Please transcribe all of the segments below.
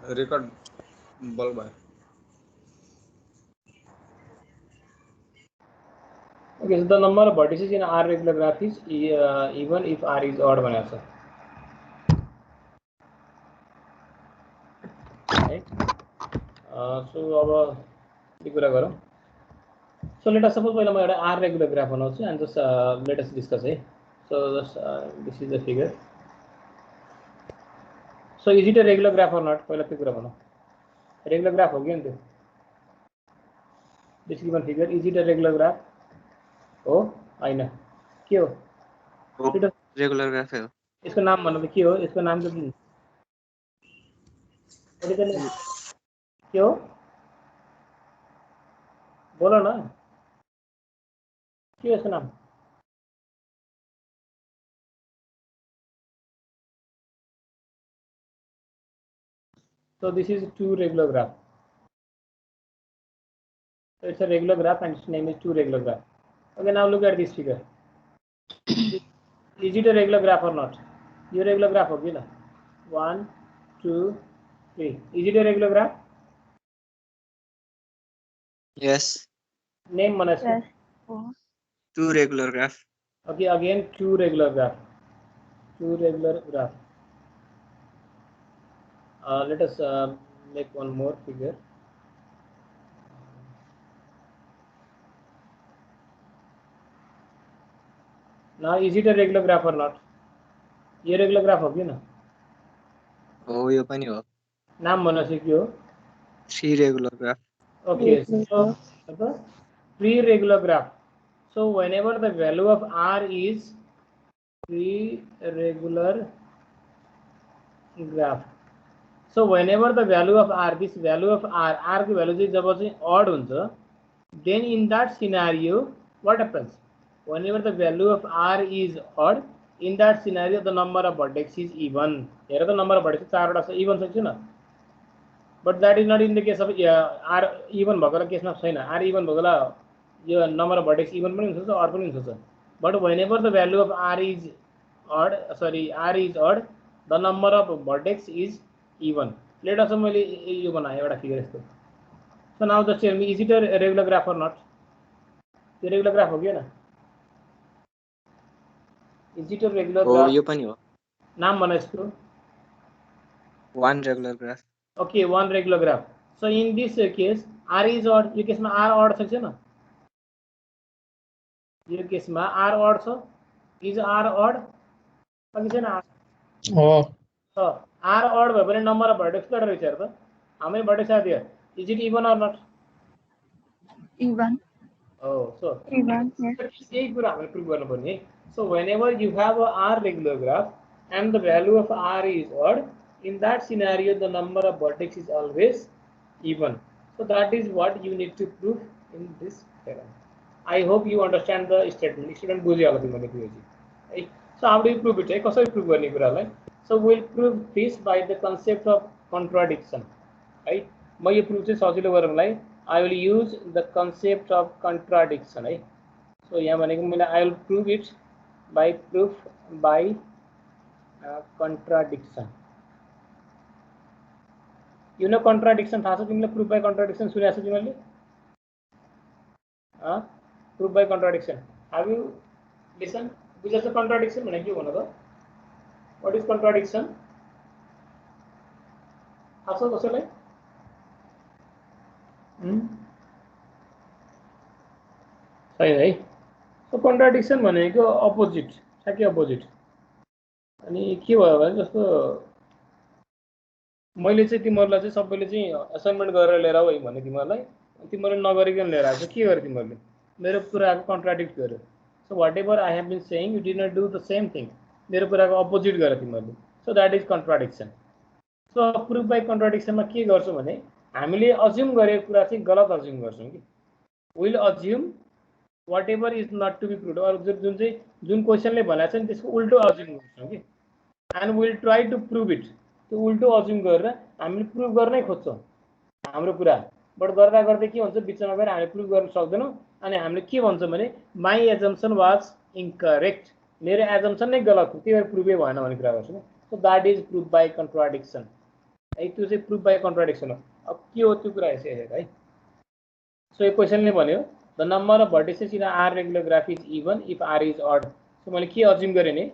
record bulb है. Okay, so the number of vertices in R regular graph is even if R is odd बना sir. Right? So अब ये कुरा करो. So let us suppose पहिला म एउटा R regular graph बनाउँछु and just let us discuss है. So just this is the figure. So is it a regular graph or not? पहिला त्यो कुरा भनौँ. Regular graph हो गयो नि त्यो. This given figure, is it a regular graph? हो हैन के हो? रेगुलर ग्राफ हो. यसको नाम भन्नु के हो? यसको नाम चाहिँ के हो? बोलो न के हो यसको नाम? So this is two regular graph. So it's a regular graph and its name is two regular graph. Okay, now look at this figure. Is it a regular graph or not? ये regular graph होगी ना? 1, 2, 3. Is it a regular graph? Yes. Name Manas. Yes. Two regular graph. Okay, again two regular graph. Two regular graph. Let us make one more figure. Now is it a regular graph or not? ये regular graph होगी ना? हो यो पनि हो. नाम भन्नुहोस् के हो? Three regular graph. Okay, so pre-regular graph. So whenever the value of R is pre-regular graph. So whenever the value of R, this value of R Ki value जब चाहिँ odd हुन्छ, then in that scenario what happens? Whenever the value of R is odd, in that scenario the number of vertex is even. हेर त number of vertex 4 वटा छ, even छ किन? But that is not in the case of R even भएको केसमा छैन. R even भएको यो number of vertex even पनि हुन्छ odd पनि हुन्छ. But whenever the value of R is odd, R is odd, the number of vertex is even. Let us मैले यो बनाए एउटा फिगर यस्तो. So now just tell me, is it a regular graph or not? यो regular graph हो गयो ना? Is it a regular graph? हो यो पनि हो. नाम भन यसको. One regular graph. Okay, one regular graph. So in this case, R is odd. यो केसमा R odd छ छैन? यो केसमा R odd छ. Is R odd? अघि छैन R. हो. So R odd भयो भने number of vertex कति रहेछ हेर त? How many vertex are there? Is it even or not? Even. Oh, so Even. Yes. यही कुरा हामीले प्रुभ गर्नुपर्ने है. So whenever you have a R regular graph and the value of R is odd, in that scenario the number of vertex is always even. So that is what you need to prove in this theorem. I hope you understand the statement. Student बुझ्यो होला तिमीले के है. So how do you prove it? है कसरी prove गर्ने कुरालाई? So we'll prove this by the concept of contradiction. Right? म यो प्रुभ चाहिँ सजिलो गर्नलाई I will use the concept of contradiction. है. So यहाँ भनेको मैले I will prove it by proof by contradiction. You know contradiction थाहा छ तिमीले? proof by contradiction सुनेको छ तिमीले? Proof by contradiction. Have you listened? बुझ्छ contradiction भनेको के भन्नु त? What is contradiction? थाहा छ कसैलाई? छैन है. So contradiction भनेको अपोजिट, ठ्याक्कै अपोजिट. अनि के भयो भने जस्तो मैले चाहिँ तिमीहरुलाई चाहिँ सबैले चाहिँ असाइनमेन्ट गरेर लिएर आऊ है भने तिमीहरुलाई तिमीहरुले नगरिकन लिएर आएको के गरे तिमीहरुले? मेरो कुराको कन्ट्राडिक्ट गर्यो. So whatever I have been saying, you did not do the same thing. मेरो कुराको अपोजिट गरे तिमीहरुले. So that is contradiction. So proof by contradiction मा के गर्छौ भने हामीले अज्युम गरेको कुरा चाहिँ गलत अज्युम गर्छौं कि. Will assume whatever is not to be proved. और जुन क्वेशनले भनेको छ नि त्यसको उल्टो अज्युम गर्छौं कि. And will try to prove it. त्यो उल्टो अज्युम गरेर हामीले प्रुभ गर्नै खोज्छौं हाम्रो कुरा. बट गर्दा गर्दै के हुन्छ बिचमा गएर हामीले प्रुभ गर्न सक्दैनौं अनि हामीले के भन्छौं भने माई एजम्पसन वाज इनकरेक्ट. मेरो एजम्पसन नै गलत थियो त्यही भएर प्रुभै भएन भन्ने कुरा गर्छौं. So that is proof by contradiction. है त्यो चाहिँ प्रुफ बाई कन्ट्राडिक्सन हो। अब के हो त्यो कुरा यसो हेरेर है। सो यो क्वेसनले भन्यो the number of vertices in R regular graph is even if R is odd. So मैले के अज्युम गरेँ नि,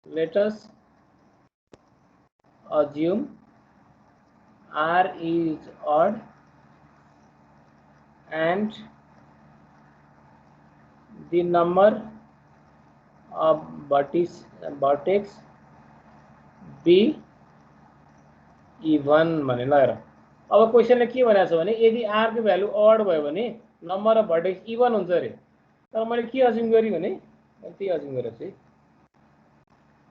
let us assume R is odd and the number of vertex be even भने ल हेर। अब क्वेसनले के भनेको छ भने यदि R को भ्यालु अड भयो भने नम्बर अफ भर्टेक्स इभन हुन्छ अरे। तर मैले के अज्युम गरेँ भने त्यही अज्युम गरेको छु।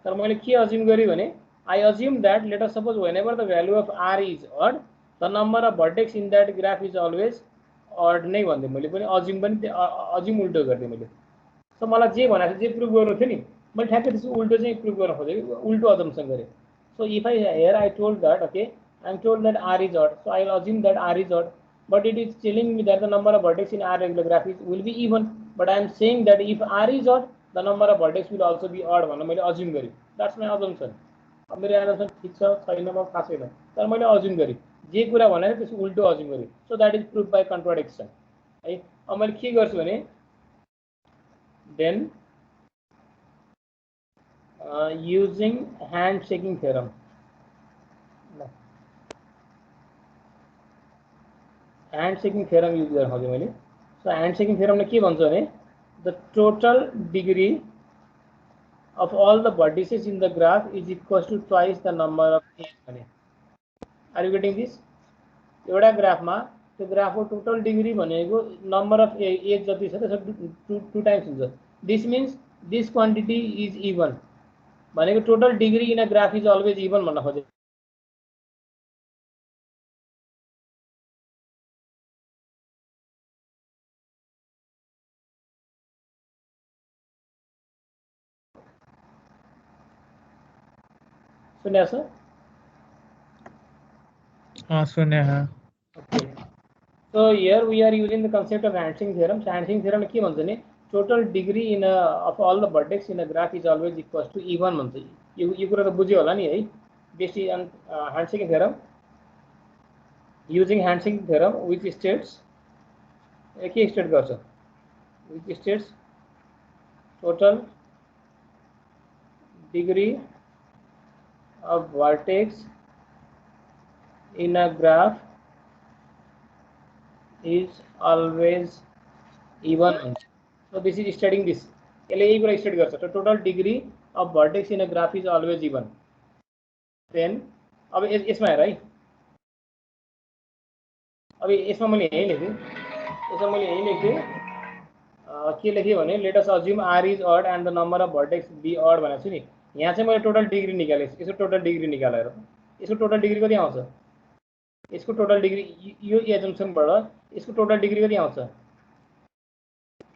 तर मैले के अज्युम गरेँ भने I assume that let us suppose whenever the value of R is odd, the number of vertex in that graph is always odd नै भन्दै मैले पनि अज्युम उल्टो गरिदिएँ मैले। सो मलाई जे भनेको छ जे प्रुभ गर्नु थियो नि मैले ठ्याक्कै त्यसको उल्टो चाहिँ प्रुभ गर्न खोजेको, उल्टो अजम्पसन गरेँ। So if I here I told that okay I am told that R is odd, so I will assume that R is odd, but it is telling me that the number of vertex in R regular graph will be even, but I am saying that if R is odd the number of vertex will also be odd भनेर मैले assume गरेँ। That's my assumption. अब मेरो answer ठिक छ छैन म थाहा छैन, तर मैले अज्युम गरेँ जे कुरा भनेर त्यसको उल्टो अज्युम गरेँ। So that is proof by contradiction है। अब मैले के गर्छु भने then using hand shaking theorem, hand shaking theorem use गर्न खोजेँ मैले। सो ह्यान्ड सेकिङ थ्योरमले के भन्छ भने the total degree of all the vertices in the graph is equal to twice the number of edges भने। Are you getting this? एउटा ग्राफमा त्यो ग्राफको टोटल डिग्री भनेको नम्बर अफ एज जति छ त्यसको 2 टाइम्स हुन्छ। This means this quantity is even भनेको total degree in a graph is always even भन्न खोजेँ। सुने सर? हाँ सुने हैं। Okay. So here we are using the concept of Hansing theorem. So Hansing theorem के भन्छ नि total degree in of all the vertex in a graph is always equals to even भन्छ। यो कुरा त बुझ्यो होला नि है। Based on Hansing theorem, using Hansing theorem which states के स्टेट गर्छ, which states total degree of vertex in a graph is always even. So this is stating this. यसले यही कुरा स्टेट गर्छ त total degree of vertex in a graph is always even. Then अब यसमा हेर है, अब यसमा मैले यही लेखेँ, यसमा मैले यही लेखेँ के लेखेँ भने let us assume R is odd and the number of vertex be odd भनेको छु नि। यहाँ चाहिँ मैले टोटल डिग्री निकालेँ। यसको टोटल डिग्री निकालेर यसको टोटल डिग्री कति आउँछ, यसको टोटल डिग्री यो एजम्पसनबाट यसको टोटल डिग्री कति आउँछ,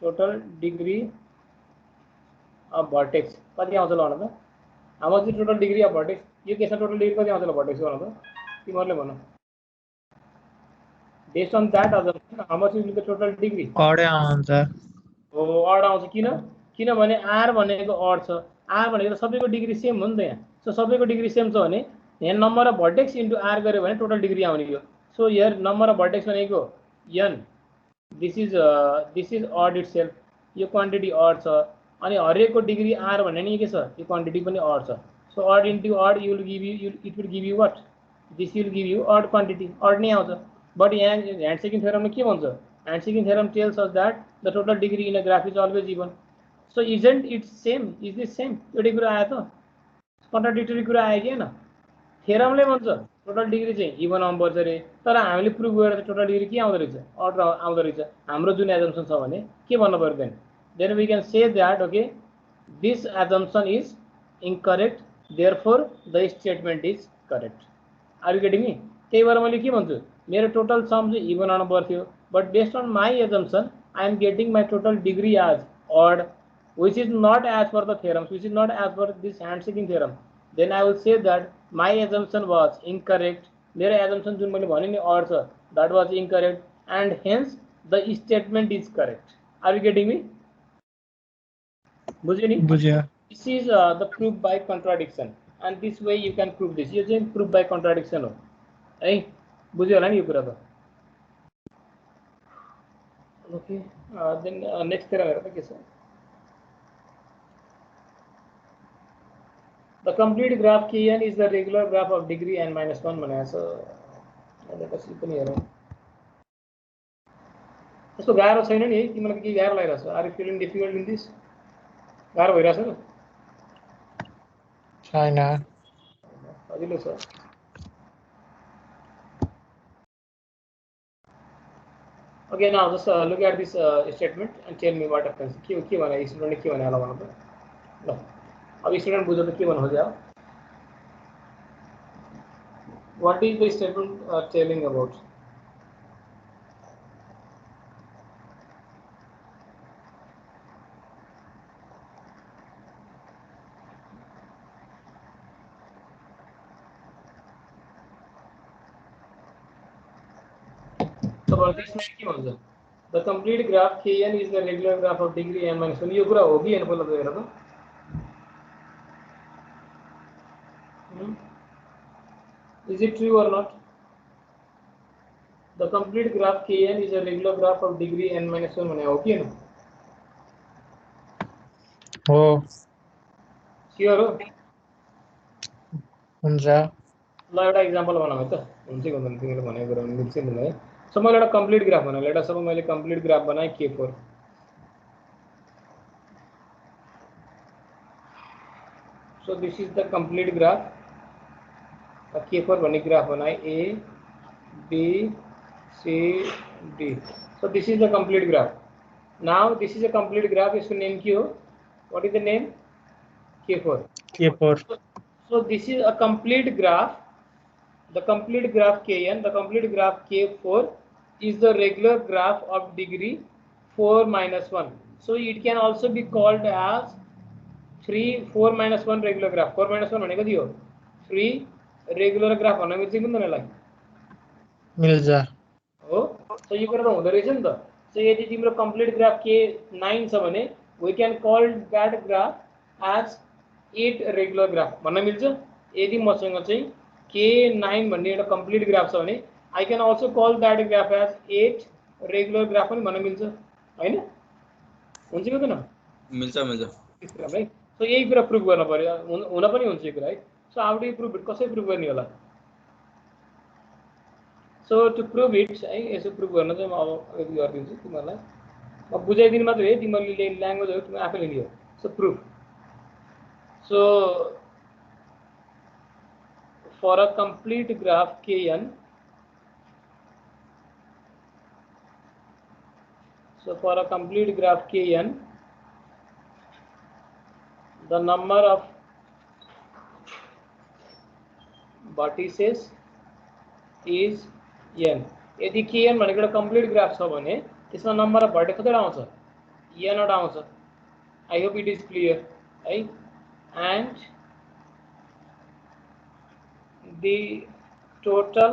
टोटल डिग्री अफ भर्टेक्स कति आउँछ ल भन त। How much is total degree of vertex, यो केसमा टोटल डिग्री कति आउँछ ल भर्टेक्सको भन त, तिमीहरूले भन। Based on that assumption how much is the total degree अडै आउँछ। हो अड आउँछ। किनभने आर भनेको अड छ, आर भनेको सबैको डिग्री सेम हो नि त यहाँ। सो सबैको डिग्री सेम छ भने यहाँ number of vertex into R गऱ्यो भने टोटल डिग्री आउने हो। So here number of vertex भनेको n, this is odd itself, यो क्वान्टिटी अड छ अनि हरेकको डिग्री आर भन्ने नि के छ, यो क्वान्टिटी पनि अड छ। So odd into odd you will give you it will give you what, this will give you odd quantity, odd नै आउँछ। बट यहाँ ह्यान्ड सेकिङ थ्योरमले के भन्छ, hand shaking theorem tells us that the total degree in a graph is always even. So isn't it same, is this same, एउटै कुरा आयो त, कन्ट्राडिक्टरी कुरा आयो कि होइन। थ्योरमले भन्छ टोटल डिग्री चाहिँ इभन आउनुपर्छ अरे, तर हामीले प्रुभ गरेर चाहिँ टोटल डिग्री के आउँदो रहेछ, अड आउँदो रहेछ। हाम्रो जुन एजम्पसन छ भने के भन्नु पर्यो then we can say that okay this assumption is incorrect therefore the statement is correct. Are you getting me? त्यही भएर मैले के भन्छु मेरो टोटल सम चाहिँ इभन आउनु पर्थ्यो, but based on my assumption I am getting my total degree as odd, which is not as per the theorems, which is not as per this hand-shaking theorem. Then I will say that my assumption was incorrect. मेरो assumption जुन मैले भने नि odd छ, that was incorrect, and hence the statement is correct. Are you getting me? बुझ्यो नि? बुझ्यो। This is the proof by contradiction. and this way you can prove this. यो चाहिँ proof by contradiction हो है, बुझ्यो होला नि यो कुरा त. Okay, then next तेरा हेर त के छ. The complete graph Kn is the regular graph of degree n minus 1 भनेको छ. अहिले कसरी पनि हेरौँ. त्यस्तो गाह्रो छैन नि है, तिमीलाई के गाह्रो लागिरहेछ? Are you feeling difficult in this? गाह्रो भइरहेछ नि? China. सजिलो छ. Okay, now just look at this statement and tell me what happens. के भने स्टुडेन्टले के भने होला भन्नु त. ल अब स्टुडेन्ट बुझ्यो त के भन्नु खोज्यो. What is the statement telling about? So what is के भन्छ? The complete graph Kn is the regular graph of degree n minus 1. यो कुरा हो कि हैन पहिला त हेर त. Is it true or not? The complete graph Kn is a regular graph of degree n minus 1 भने हो कि हैन? हो. Sure हो? हुन्छ. ल एउटा एक्जाम्पल बनाऊ त. हुन्छ कि हुँदैन तिमीले भनेको कुरा मिल्छ नि है. सो मैले एउटा कम्प्लिट ग्राफ बनाएँ. एउटा सब मैले कम्प्लिट ग्राफ बनाएँ K4. So this is the complete graph. K4 भन्ने ग्राफ बनाएँ A, B, C, D. So this is the complete graph. Now this is a complete graph. इसको नेम के हो? What is the name? K4. K4. So this is a complete graph. The complete graph Kn, the complete graph K4 is the regular graph of degree 4 minus 1. So it can also be called as 4 minus 1 regular graph. 4 minus 1 भनेको के हो? 3 regular graph भन्न मिल्छ कि मिल्दैन यसलाई? मिल्छ. हो. So यो कुरा त हुँदो रहेछ नि त. So यदि तिम्रो complete graph K9 छ भने we can call that graph as 8 regular graph भन्न मिल्छ. यदि मसँग चाहिँ K9 भन्ने एउटा complete graph छ भने I can also call that graph as 8 regular graph पनि भन्न मिल्छ हैन? हुन्छ कि हुँदैन? मिल्छ है. So यही कुरा प्रुभ गर्न पर्यो. हुन पनि हुन्छ यो कुरा है. So how do you prove it? कसरी प्रुभ गर्ने होला? So to prove it है, यसो प्रुभ गर्न चाहिँ म अब यति गरिदिन्छु तिमीलाई. म बुझाइदिनु मात्र है, तिमीले ल्याङ्ग्वेजहरु तिमी आफैले लियो. So proof. So for a complete graph Kn, so for a complete graph Kn, the number of vertices is n. यदि Kn भनेको एउटा complete graph छ भने त्यसमा number of vertices कतिवटा आउँछ? n वटा आउँछ. I hope it is clear है. And the total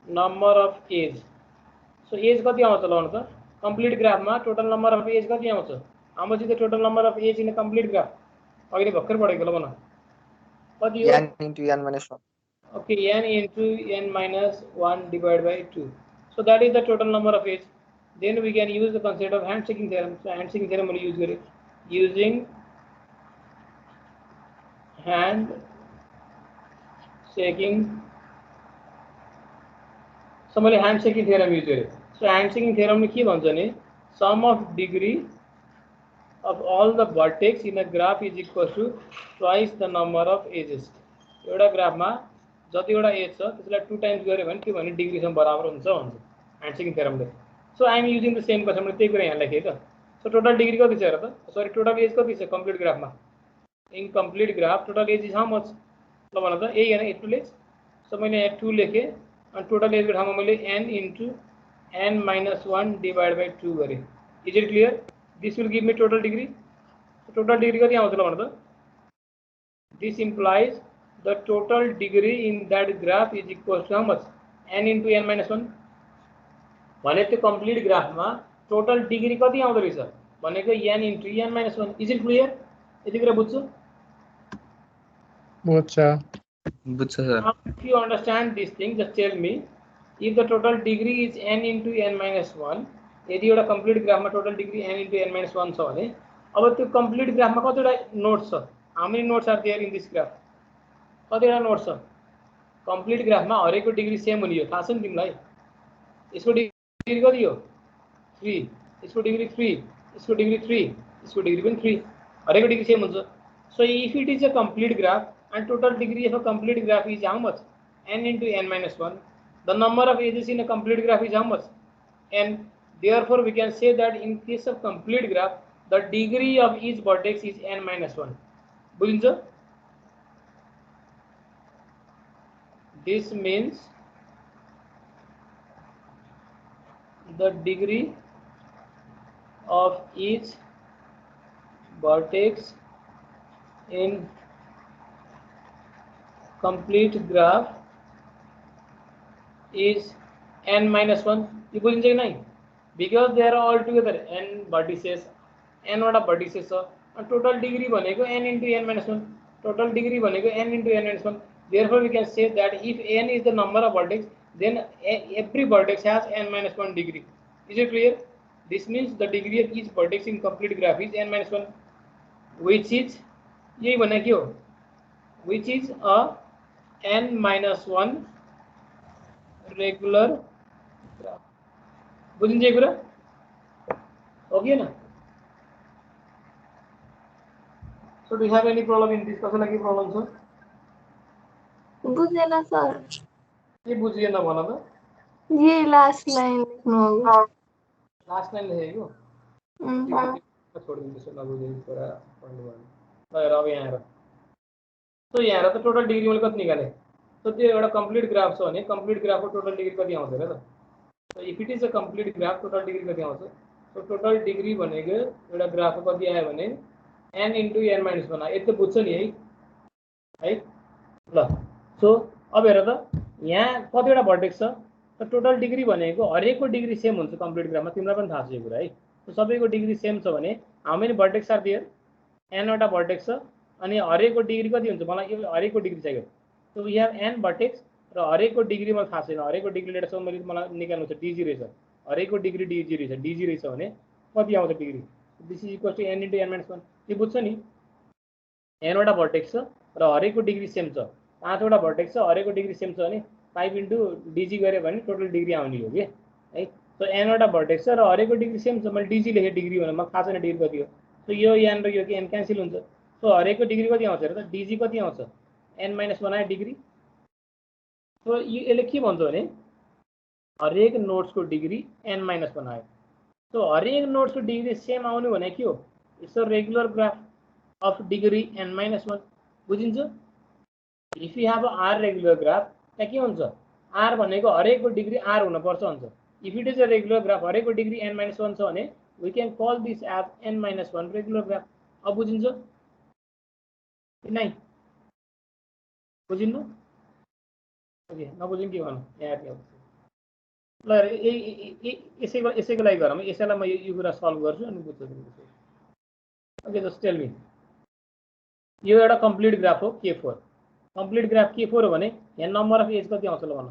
number of edge. So edge कति आउँछ ल त? Complete graph मा total number of edge कति आउँछ? How much is the total number of edge in a complete graph? अघि भर्खर पढेको ल भन. कति हो? n into n minus 1. Okay, n into n minus 1 divided by 2. So that is the total number of edge. Then we can use the concept of handshaking theorem. So handshaking theorem will use it. Using handshaking. So मैले handshaking theorem use गरेँ. So handshaking theorem में के भन्छ नि? Sum of degree of all the vertex in a graph is equal to twice the number of edges. एउटा ग्राफमा जतिवटा as छ त्यसलाई 2 टाइम्स गरे भने त्यो भने डिग्रीसँग बराबर हुन्छ भन्छ ह्यान्डसेकिङ थ्योरमले. So I am using the same question. मैले त्यही कुरा यहाँ लेखेँ त. सो टोटल डिग्री कति छ हेर त? सरी टोटल एज कति छ कम्प्लिट ग्राफमा? In complete graph total edge is how much? ल भन त यही हैन टोटल एज. सो मैले यहाँ 2 लेखेँ अनि टोटल एजको ठाउँमा मैले n into n minus 1 divided by 2 गरेँ. Is it clear? This will give me total degree. Total degree कति आउँछ ल भन त? This implies the total degree in that graph is equal to how much? n into n minus 1. भने त्यो complete ग्राफमा total degree कति आउँदो रहेछ भनेको n into n minus 1. Is it clear? यति कुरा बुझ्छु? Bocha. बुझ्छ sir Now, if you understand this thing, just tell me, if the total degree is n into n minus 1, यदि एउटा कम्प्लिट ग्राफमा total degree n into n minus 1 छ भने अब त्यो कम्प्लिट ग्राफमा कतिवटा नोड्स छ? How many nodes are there in this graph? कतिवटा नोड्स छ? कम्प्लिट ग्राफमा हरेकको डिग्री सेम हुने हो, थाहा छ नि तिमीलाई? यसको डिग्री कति हो? 3, यसको डिग्री 3, यसको डिग्री 3, यसको डिग्री पनि 3, हरेकको डिग्री सेम हुन्छ. So if it is a complete graph and total degree of a complete graph is how much? N into n minus 1. The number of edges in a complete graph is how much? N. Therefore, we can say that in case of complete graph, the degree of each vertex is n minus 1. बुझिन्छ? This means the degree of each vertex in complete graph is n minus 1. ये बुझिन्छ कि नहीं? Because they are all together n vertices, n वटा vertices छ and total degree भनेको n into n minus 1. Total degree भनेको n into n minus 1. Therefore, we can say that if n is the number of vertex, then every vertex has n minus 1 degree. Is it clear? This means the degree of each vertex in complete graph is n minus 1, which is यही भने के हो? Which is a n minus 1 regular graph. बुझिन्छ यो कुरा? Okay ना? So do you have any problem in this? कसैलाई के प्रब्लम छ? बुझेन सर. के बुझिएन भन त? ये लास्ट लाइन लेख्नु हो. लास्ट लाइन लेखेको? छोडिदिनु त्यसो नबुझेको कुरा पढ्नु भएन. ल हेर अब यहाँ हेर. सो यहाँ हेर त टोटल डिग्री मैले कति निकालेँ? सो त्यो एउटा कम्प्लिट ग्राफ छ भने कम्प्लिट ग्राफको टोटल डिग्री कति आउँछ हेर त? So if it is a complete graph total degree कति आउँछ? सो टोटल डिग्री भनेको एउटा ग्राफको कति आयो भने n into n minus 1 आयो. यति त बुझ्छ नि है? ल सो अब हेर त यहाँ कतिवटा भर्टेक्स छ? त टोटल डिग्री भनेको हरेकको डिग्री सेम हुन्छ कम्प्लिट ग्राफमा. तिमीलाई पनि थाहा छ यो कुरा है? सो सबैको डिग्री सेम छ भने how many vertex are there? n वटा भर्टेक्स छ अनि हरेकको डिग्री कति हुन्छ? मलाई यो हरेकको डिग्री चाहियो. So we have n vertex र हरेकको डिग्री मलाई थाहा छैन. हरेकको डिग्री लेटर मैले मलाई निकाल्नु छ dg रहेछ. हरेकको डिग्री dg रहेछ. dg रहेछ भने कति आउँछ degree? This is equal to n into n minus 1. यो बुझ्छ नि? n वटा भर्टेक्स छ र हरेकको डिग्री सेम छ. 5 वटा भर्टेक्स छ, हरेकको डिग्री सेम छ भने 5 into dg गरे भने टोटल डिग्री आउने हो के है? सो n वटा भर्टेक्स छ र हरेकको डिग्री सेम छ. मैले dg लेखेँ डिग्री भने मलाई थाहा छैन डिग्री कति हो. सो यो n र यो n क्यान्सल हुन्छ. सो हरेकको डिग्री कति आउँछ हेर त? dg कति आउँछ? n minus 1 आयो डिग्री. सो यसले के भन्छ भने हरेक नोड्सको डिग्री n minus 1 आयो. सो हरेक नोड्सको डिग्री सेम आउनु भने के हो? It's a regular graph of degree n minus 1. बुझिन्छ? If you have a r regular graph त्यहाँ के हुन्छ? r भनेको हरेकको डिग्री r हुनुपर्छ हुन्छ. If it is a regular graph हरेकको डिग्री n minus 1 छ भने we can call this as n minus 1 regular graph. अब बुझिन्छ कि नहीं? बुझिनु? ओके नबुझ्नु के भन्नु यहाँ ल यसैको लागि गरौँ. यसैलाई म यो कुरा सल्भ गर्छु अनि बुझ्छु तिमीले. Okay just tell me. यो एउटा कम्प्लिट ग्राफ हो K4. कम्प्लिट ग्राफ K4 हो भने यहाँ नम्बर अफ एज कति आउँछ ल भन?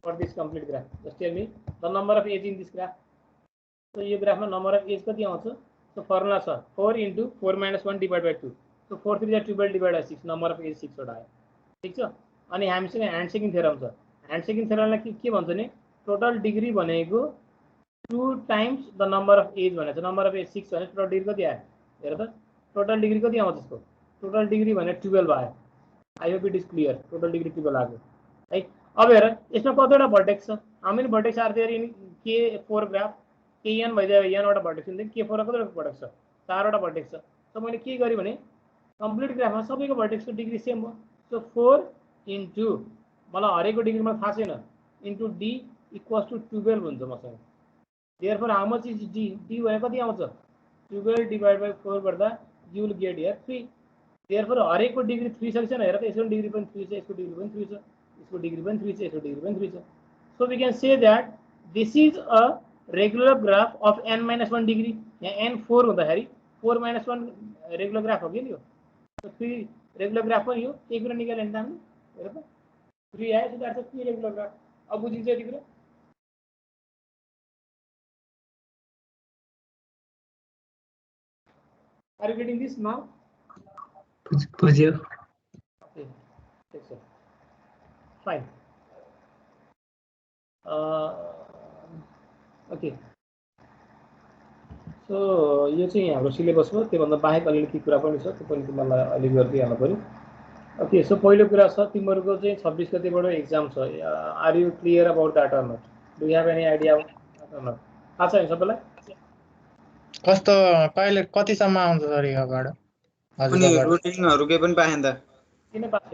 For this complete graph just tell me the number of edge in this graph. So यो ग्राफमा नम्बर अफ एज कति आउँछ? सो फर्मुला छ 4 into 4 minus 1 divided by 2. So 4 3 12 divided by 6. Number of edge 6 वटा आयो. ठिक छ? अनि हामीसँग ह्यान्ड सेकिङ थ्योरम छ. ह्यान्ड सेकिङ थ्योरमलाई के भन्छ नि? टोटल डिग्री भनेको 2 times the number of edge भनेको छ. नम्बर अफ एज 6 भने टोटल डिग्री कति आयो? हेर त टोटल डिग्री कति आउँछ यसको? टोटल डिग्री भने 12 आयो. I hope it is clear. Total degree 12 आयो है. अब हेर यसमा कतिवटा भर्टेक्स छ? How many vertex are there in K4 graph? kn भइदियो n वटा भर्टेक्स हुन्छ. K4 मा कतिवटा भर्टेक्स छ? 4 वटा भर्टेक्स छ. त मैले के गरेँ भने कम्प्लिट ग्राफमा सबैको भर्टेक्सको डिग्री सेम हो. सो 4 into मलाई हरेकको डिग्री मलाई थाहा छैन इन्टु d इक्वल्स टु 12 हुन्छ मसँग. Therefore how much is d? d भने कति आउँछ? 12 divided by 4 गर्दा you will get here 3. Therefore हरेकको डिग्री 3 छ छैन? हेर त यसको डिग्री पनि 3 छ, यसको डिग्री पनि 3 छ, यसको डिग्री पनि 3 छ, यसको डिग्री पनि 3 छ. So we can say that this is a regular graph of n minus 1 degree. यहाँ n 4 हुँदाखेरि 4 minus 1 रेगुलर ग्राफ हो कि नि यो? थ्री रेगुलर ग्राफ पनि हो त्यही कुरा निकाल्यो नि त हामीले हेर त थ्री आयो so that's a three regular graph अब बुझिन्छ यति कुरा are you getting this now बुझ्यो okay fine okay सो यो चाहिँ हाम्रो सिलेबस हो त्योभन्दा बाहेक अलिअलि के कुरा पनि छ त्यो पनि तिमीहरूलाई अलि गरिदिइहाल्नु पऱ्यो ओके सो पहिलो कुरा छ तिमीहरूको चाहिँ 26 गतेबाट एक्जाम छ are you clear about that or not do you have any idea about or not थाहा छ नि सबैलाई कस्तो कहिले कतिसम्म आउँछ सर योबाट अनि रोटिङहरु के पनि पाएन त किन पाएको